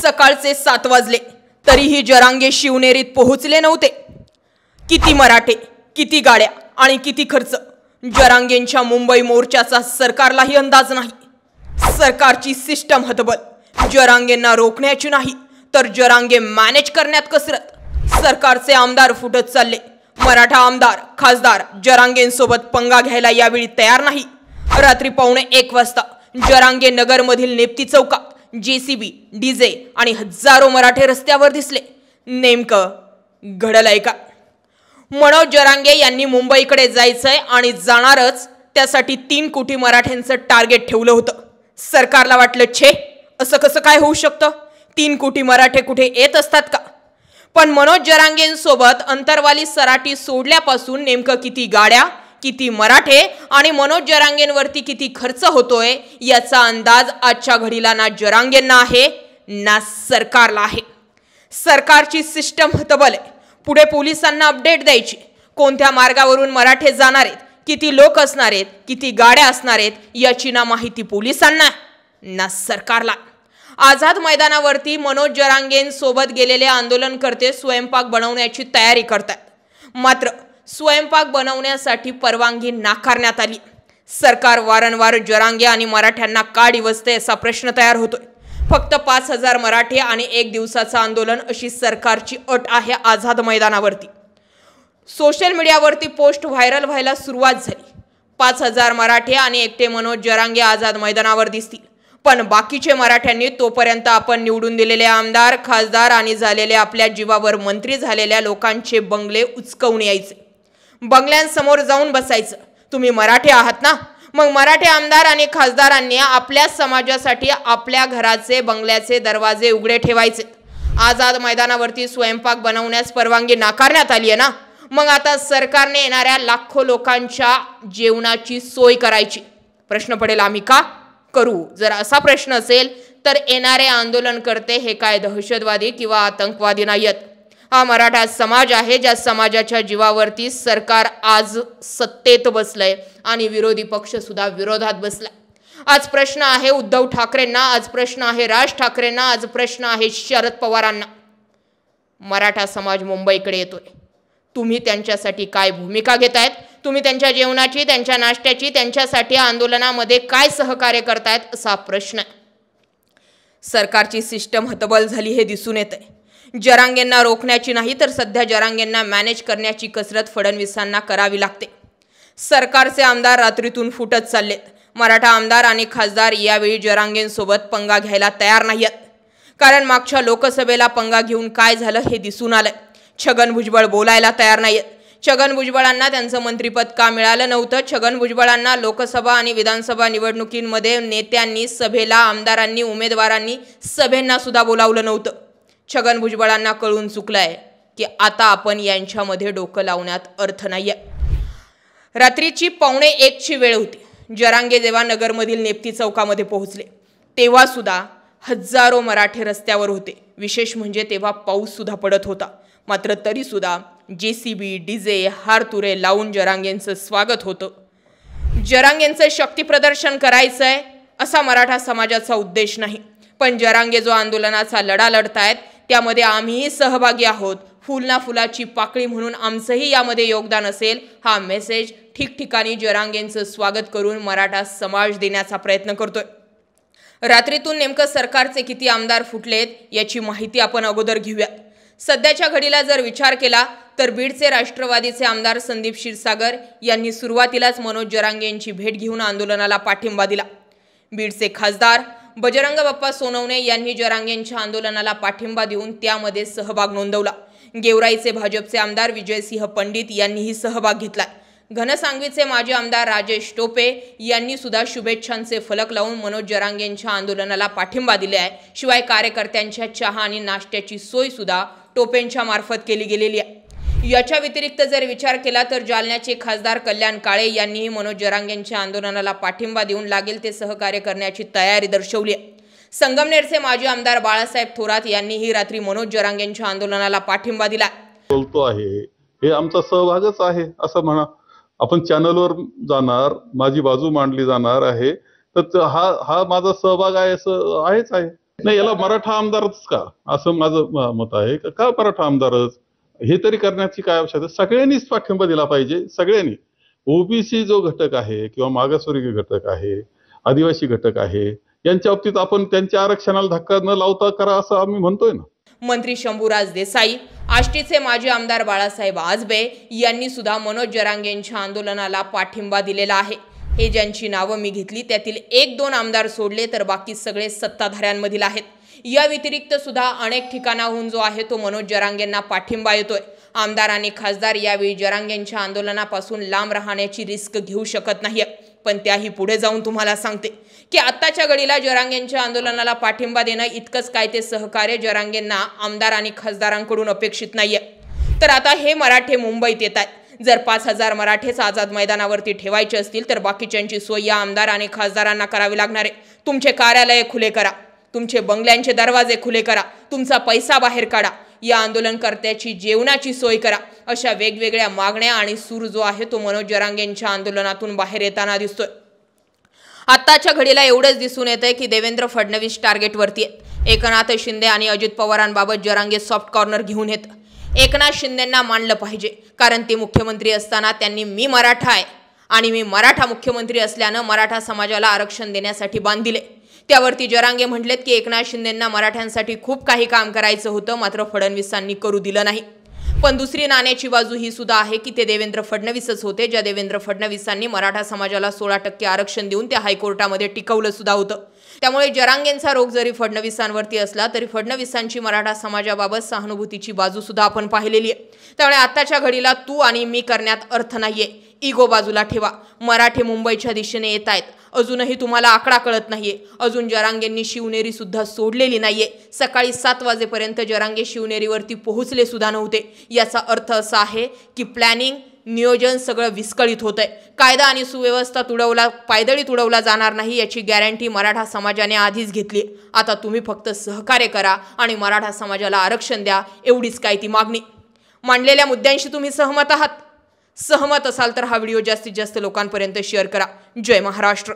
सकाळचे 7 वाजले तरीही जरांगे शिवनेरीत पोहोचले नव्हते। किती मराठे, किती गाड्या आणि किती खर्च, जरांगेंच्या मुंबई मोर्चाचा सरकारलाही अंदाज नाही। सरकारची सिस्टम हतबल, जरांगेंना रोखण्याची नाही तर जरांगे मॅनेज करण्यात कसरत। सरकारचे आमदार फुटत चालले। मराठा आमदार खासदार जरांगेंसोबत पंगा घ्यायला यावेळी तयार नाही। रात्री 1:15 वाजता जरांगे नगरमधील नेप्ती चौकात जेसीबी, डीजे आणि हजारो मराठे रस्त्यावर दिसले। नेमकं घडलंय का? मनोज जरांगे यांनी मुंबईकडे जायचंय आणि जाणारच, त्यासाठी 3 कोटी मराठ्यांचं टार्गेट ठेवलं होतं। सरकारला वाटलं, छे, असं कसं काय होऊ शकतं? 3 कोटी मराठे कुठे येत असतात का? पण मनोज जरांगेंसोबत अंतरवाली सराटी सोडल्यापासून नेमकं किती गाड्या, किती मराठे आणि मनोज जरांगेंवरती किती खर्च होतोय याचा अंदाज आजच्या घडीला ना जरांगेंना आहे ना सरकारला आहे। सरकारची सिस्टम हतबल आहे। पुढे पोलिसांना अपडेट द्यायची, कोणत्या मार्गावरून मराठे जाणार आहेत, किती लोक असणार आहेत, किती गाड्या असणार आहेत याची ना माहिती पोलिसांना ना सरकारला। आझाद मैदानावरती मनोज जरांगेंसोबत गेलेले आंदोलनकर्ते स्वयंपाक बनवण्याची तयारी करतात, मात्र स्वयंपाक बनवण्यासाठी परवानगी नाकारण्यात आली। सरकार वारंवार जरांगे आणि मराठ्यांना का डिवचते असा प्रश्न तयार होतोय। फक्त 5000 मराठे आणि 1 दिवसाचं आंदोलन अशी सरकारची अट आहे आझाद मैदानावरती। सोशल मीडियावरती पोस्ट व्हायरल व्हायला सुरुवात झाली। 5000 मराठे आणि एकटे मनोज जरांगे आझाद मैदानावर दिसतील, पण बाकीचे मराठ्यांनी तोपर्यंत आपण निवडून दिलेले आमदार खासदार आणि झालेले आपल्या जीवावर मंत्री झालेल्या लोकांचे बंगले उचकवून यायचे, बंगल्यांसमोर जाऊन बसायचं। तुम्ही मराठे आहात ना, मग मराठे आमदार आणि खासदारांनी आपल्या समाजासाठी आपल्या घराचे बंगल्याचे दरवाजे उघडे ठेवायचे। आझाद मैदानावरती स्वयंपाक बनवण्यास परवानगी नाकारण्यात आली आहे ना, मग आता सरकारने येणाऱ्या लाखो लोकांच्या जेवणाची सोय करायची। प्रश्न पडेल, आम्ही का करू? जर असा प्रश्न असेल तर येणारे आंदोलनकर्ते हे काय दहशतवादी किंवा आतंकवादी नाहीत। हा मराठा समाज आहे, ज्या समाजाच्या जीवावरती सरकार आज सत्तेत बसलंय आणि विरोधी पक्ष सुद्धा विरोधात बसलाय। आज प्रश्न आहे उद्धव ठाकरेंना, आज प्रश्न आहे राज ठाकरेंना, आज प्रश्न आहे शरद पवारांना। मराठा समाज मुंबईकडे येतोय, तुम्ही त्यांच्यासाठी काय भूमिका घेतायत? तुम्ही त्यांच्या जेवणाची, त्यांच्या नाश्त्याची, त्यांच्यासाठी आंदोलनामध्ये काय सहकार्य करतायत असा प्रश्न आहे। सरकारची सिस्टम हतबल झाली हे दिसून येतंय। जरांगेंना रोखण्याची नाही तर सध्या जरांगेंना मॅनेज करण्याची कसरत फडणवीसांना करावी लागते। सरकारचे आमदार रात्रीतून फुटत चाललेत। मराठा आमदार आणि खासदार यावेळी जरांगेंसोबत पंगा घ्यायला तयार नाहीत, कारण मागच्या लोकसभेला पंगा घेऊन काय झालं हे दिसून आलंय। छगन भुजबळ बोलायला तयार नाहीत। छगन भुजबळांना त्यांचं मंत्रिपद का मिळालं नव्हतं? छगन भुजबळांना लोकसभा आणि विधानसभा निवडणुकींमध्ये नेत्यांनी, सभेला आमदारांनी, उमेदवारांनी सभेंना सुद्धा बोलावलं नव्हतं। छगन भुजबळांना कळून चुकलंय की आता आपण यांच्यामध्ये डोकं लावण्यात अर्थ नाहीये। रात्रीची 1:15ची वेळ होती। जरांगे जेव्हा नगरमधील नेप्ती चौकामध्ये पोहोचले तेव्हा सुद्धा हजारो मराठे रस्त्यावर होते। विशेष म्हणजे तेव्हा पाऊस सुद्धा पडत होता, मात्र तरी सुद्धा जेसीबी, डीजे, हारतुरे लावून जरांगेंचं स्वागत होतं। जरांगेंचं शक्ती प्रदर्शन करायचंय असा मराठा समाजाचा उद्देश नाही, पण जरांगे जो आंदोलनाचा लढा लढतायत त्यामध्ये आम्हीही सहभागी आहोत, फुल ना फुलाची पाकळी म्हणून आमचंही यामध्ये योगदान असेल, हा मेसेज ठिकठिकाणी जरांगेंचं स्वागत करून मराठा समाज देण्याचा प्रयत्न करतोय। रात्रीतून नेमकं सरकारचे किती आमदार फुटलेत याची माहिती आपण अगोदर घेऊया। सध्याच्या घडीला जर विचार केला तर बीडचे राष्ट्रवादीचे आमदार संदीप क्षीरसागर यांनी सुरुवातीलाच मनोज जरांगेंची भेट घेऊन आंदोलनाला पाठिंबा दिला। बीडचे खासदार बजरंग बाप्पा सोनवणे यांनी जरांगेंच्या आंदोलनाला पाठिंबा देऊन त्यामध्ये सहभाग नोंदवला। गेवराईचे भाजपचे आमदार विजयसिंह पंडित यांनीही सहभाग घेतलाय। घनसांगवीचे माजी आमदार राजेश टोपे यांनी सुद्धा शुभेच्छांचे फलक लावून मनोज जरांगेंच्या आंदोलनाला पाठिंबा दिले आहे। शिवाय कार्यकर्त्यांच्या चहा आणि नाश्त्याची सोय सुद्धा टोपेंच्या मार्फत केली गेलेली आहे। याच्या व्यतिरिक्त जर विचार केला तर जालन्याचे खासदार कल्याण काळे यांनीही मनोज जरांगेंच्या आंदोलनाला पाठिंबा देऊन लागेल ते सहकार्य करण्याची तयारी दर्शवली आहे। संगमनेरचे माजी आमदार बाळासाहेब थोरात यांनीही रात्री मनोज जरांगेंच्या आंदोलनाला पाठिंबा दिला। बोलतो आहे हे आमचा सहभागच आहे असं म्हणा। आपण चॅनलवर जाणार, माझी बाजू मांडली जाणार आहे, तर हा माझा सहभाग आहे असं आहेच आहे। नाही, याला मराठा आमदारच का असं माझं मत आहे. का मराठा आमदारच हे तरी करण्याची काय आवश्यकता. सगळ्यांनीच पाठिंबा दिला पाहिजे. सगळ्यांनी ओबीसी जो घटक आहे किंवा मागासवर्गीय घटक आहे, आदिवासी घटक आहे, यांच्या बाबतीत आपण त्यांच्या आरक्षणाला धक्का न लावता करा असं आम्ही म्हणतोय ना. मंत्री शंभूराज देसाई, आष्टीचे माजी आमदार बाळासाहेब आजबे यांनी सुद्धा मनोज जरांगेंच्या आंदोलनाला पाठिंबा दिलेला आहे. हे ज्यांची नावं मी घेतली त्यातील 1-2 आमदार सोडले तर बाकी सगळे सत्ताधाऱ्यांमधील आहेत. या व्यतिरिक्त सुद्धा अनेक ठिकाणाहून जो आहे तो मनोज जरांगेंना पाठिंबा येतोय. आमदार आणि खासदार यावेळी जरांगेंच्या आंदोलनापासून लांब राहण्याची रिस्क घेऊ शकत नाही. पण त्याही पुढे जाऊन तुम्हाला सांगते की आत्ताच्या घडीला जरांगेंच्या आंदोलनाला पाठिंबा देणं इतकंच काय ते सहकार्य जरांगेंना आमदार आणि खासदारांकडून अपेक्षित नाहीये. तर आता हे मराठे मुंबईत येत आहेत. जर 5000 मराठेच आझाद मैदानावरती ठेवायचे असतील तर बाकीच्यांची सोय या आमदार आणि खासदारांना करावी लागणार आहे. तुमचे कार्यालय खुले करा, तुमचे बंगल्यांचे दरवाजे खुले करा, तुमचा पैसा बाहेर काढा, या आंदोलनकर्त्याची जेवणाची सोय करा, अशा वेगवेगळ्या मागण्या आणि सूर जो आहे तो मनोज जरांगेंच्या आंदोलनातून बाहेर येताना दिसतोय. आत्ताच्या घडीला एवढंच दिसून येतंय की देवेंद्र फडणवीस टार्गेटवरती आहेत. एकनाथ शिंदे आणि अजित पवारांबाबत जरांगे सॉफ्ट कॉर्नर घेऊन येत. एकनाथ शिंदेंना मानलं पाहिजे कारण ते मुख्यमंत्री असताना त्यांनी मी मराठा आहे आणि मी मराठा मुख्यमंत्री असल्यानं मराठा समाजाला आरक्षण देण्यासाठी बांध दिले. त्यावरती जरांगे म्हटलेत की एकनाथ शिंदेंना मराठ्यांसाठी खूप काही काम करायचं होतं, मात्र फडणवीसांनी करू दिलं नाही. पण दुसरी नाण्याची बाजू ही सुद्धा आहे की ते देवेंद्र फडणवीसच होते ज्या देवेंद्र फडणवीसांनी मराठा समाजाला 16% आरक्षण देऊन ते हायकोर्टामध्ये टिकवलं सुद्धा होतं. त्यामुळे जरांगेंचा रोग जरी फडणवीसांवरती असला तरी फडणवीसांची मराठा समाजाबाबत सहानुभूतीची बाजू सुद्धा आपण पाहिलेली आहे. त्यामुळे आत्ताच्या घडीला तू आणि मी करण्यात अर्थ नाहीये. इगो बाजूला ठेवा. मराठे मुंबईच्या दिशेने येत आहेत. अजूनही तुम्हाला आकडा कळत नाहीये. अजून जरांगेंनी शिवनेरी सुद्धा सोडलेली नाहीये. सकाळी 7 वाजेपर्यंत जरांगे शिवनेरीवरती पोहोचले सुद्धा नव्हते. याचा अर्थ असा आहे की प्लॅनिंग नियोजन सगळं विस्कळीत होतंय. कायदा आणि सुव्यवस्था पायदळी तुडवला जाणार नाही याची गॅरंटी मराठा समाजाने आधीच घेतली. आता तुम्ही फक्त सहकार्य करा आणि मराठा समाजाला आरक्षण द्या, एवढीच काय ती मागणी. मांडलेल्या मुद्द्यांशी तुम्ही सहमत आहात? सहमत असाल तर हा व्हिडिओ जास्तीत जास्त लोकांपर्यंत शेअर करा. जय महाराष्ट्र.